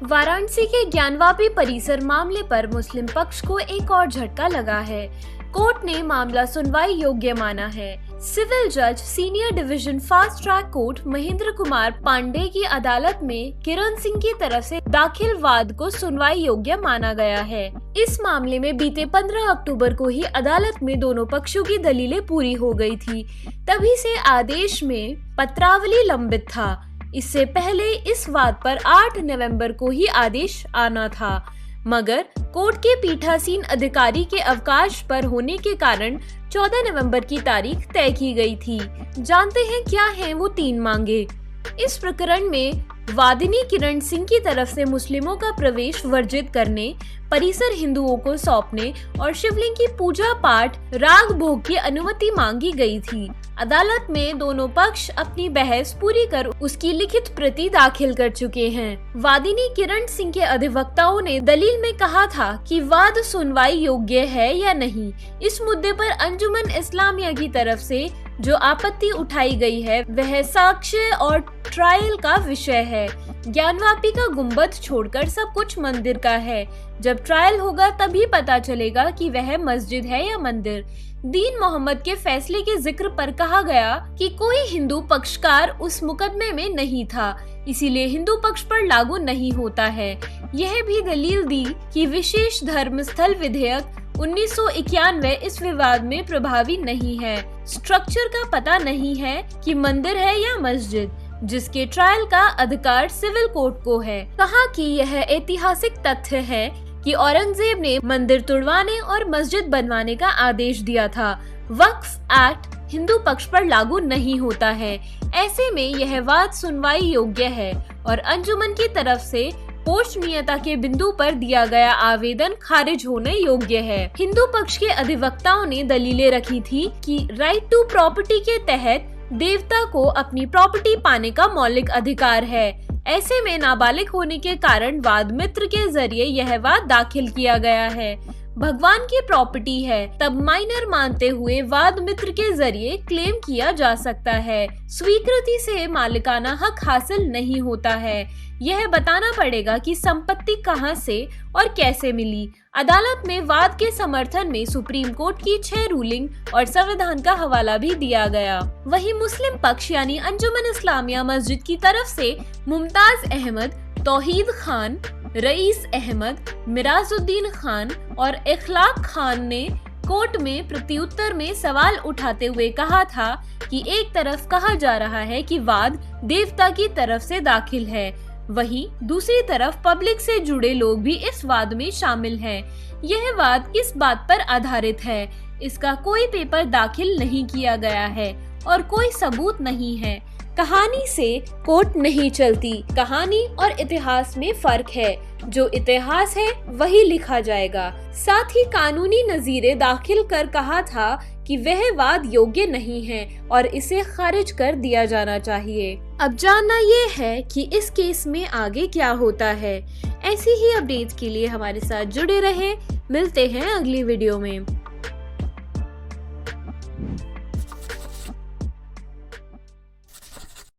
वाराणसी के ज्ञानवापी परिसर मामले पर मुस्लिम पक्ष को एक और झटका लगा है। कोर्ट ने मामला सुनवाई योग्य माना है। सिविल जज senior division fast track court Mahendra Kumar Pandey की अदालत में किरण सिंह की तरफ से दाखिल वाद को सुनवाई योग्य माना गया है। इस मामले में बीते 15 अक्टूबर को ही अदालत में दोनों पक्षों की दलीलें पूरी हो गई थी। तभी से आदेश में पत्रावली लंबित था। इससे पहले इस वाद पर 8 नवंबर को ही आदेश आना था, मगर कोर्ट के पीठासीन अधिकारी के अवकाश पर होने के कारण 14 नवंबर की तारीख तय की गई थी। जानते हैं क्या हैं वो 3 मांगे। इस प्रकरण में वादिनी किरण सिंह की तरफ से मुस्लिमों का प्रवेश वर्जित करने, परिसर हिंदुओं को सौंपने और शिवलिंग की पूजा पाठ राग भोग की अनुमति मांगी गई थी। अदालत में दोनों पक्ष अपनी बहस पूरी कर उसकी लिखित प्रति दाखिल कर चुके हैं। वादिनी किरण सिंह के अधिवक्ताओं ने दलील में कहा था कि वाद सुनवाई योग्य है या नहीं। इस मुद्दे पर अंजुमन इस्लामिया की तरफ से जो आपत्ति उठाई गई है वह साक्ष्य और ट्रायल का विषय है। ज्ञानवापी का गुंबद छोड़कर सब कुछ मंदिर का है। जब ट्रायल होगा तभी पता चलेगा कि वह मस्जिद है या मंदिर। दीन मोहम्मद के फैसले के जिक्र पर कहा गया कि कोई हिंदू पक्षकार उस मुकदमे में नहीं था, इसीलिए हिंदू पक्ष पर लागू नहीं होता है। यह भी दलील दी कि विशेष धर्म स्थल विधेयक 1991 इस विवाद में प्रभावी नहीं है। स्ट्रक्चर का पता नहीं है कि मंदिर है या मस्जिद, जिसके ट्रायल का अधिकार सिविल कोर्ट को है। कहा कि यह ऐतिहासिक तथ्य है कि औरंगजेब ने मंदिर तुड़वाने और मस्जिद बनवाने का आदेश दिया था। वक्फ एक्ट हिंदू पक्ष पर लागू नहीं होता है। ऐसे में यह वाद सुनवाई योग्य है और अंजुमन की तरफ से पोषणीयता के बिंदु पर दिया गया आवेदन खारिज होने योग्य है। हिंदू पक्ष के अधिवक्ताओं ने दलीलें रखी थी कि राइट टू प्रॉपर्टी के तहत देवता को अपनी प्रॉपर्टी पाने का मौलिक अधिकार है। ऐसे में नाबालिग होने के कारण वाद मित्र के जरिए यह वाद दाखिल किया गया है। भगवान की प्रॉपर्टी है, तब माइनर मानते हुए वाद मित्र के जरिए क्लेम किया जा सकता है। स्वीकृति से मालिकाना हक हासिल नहीं होता है। यह बताना पड़ेगा कि संपत्ति कहां से और कैसे मिली। अदालत में वाद के समर्थन में सुप्रीम कोर्ट की 6 रूलिंग और संविधान का हवाला भी दिया गया। वहीं मुस्लिम पक्ष यानी अंजुमन इस्लामिया मस्जिद की तरफ से मुमताज अहमद, तौहीद खान, रईस अहमद, मिराजुद्दीन खान और इखलाक खान ने कोर्ट में प्रत्युत्तर में सवाल उठाते हुए कहा था कि एक तरफ कहा जा रहा है कि वाद देवता की तरफ से दाखिल है, वहीं दूसरी तरफ पब्लिक से जुड़े लोग भी इस वाद में शामिल हैं। यह वाद किस बात पर आधारित है? इसका कोई पेपर दाखिल नहीं किया गया है और कोई सबूत नहीं है। कहानी से कोर्ट नहीं चलती। कहानी और इतिहास में फर्क है। जो इतिहास है वही लिखा जाएगा। साथ ही कानूनी नजीरें दाखिल कर कहा था कि वह वाद योग्य नहीं है और इसे खारिज कर दिया जाना चाहिए। अब जानना ये है कि इस केस में आगे क्या होता है। ऐसी ही अपडेट्स के लिए हमारे साथ जुड़े रहें। मिलते हैं अगली वीडियो में।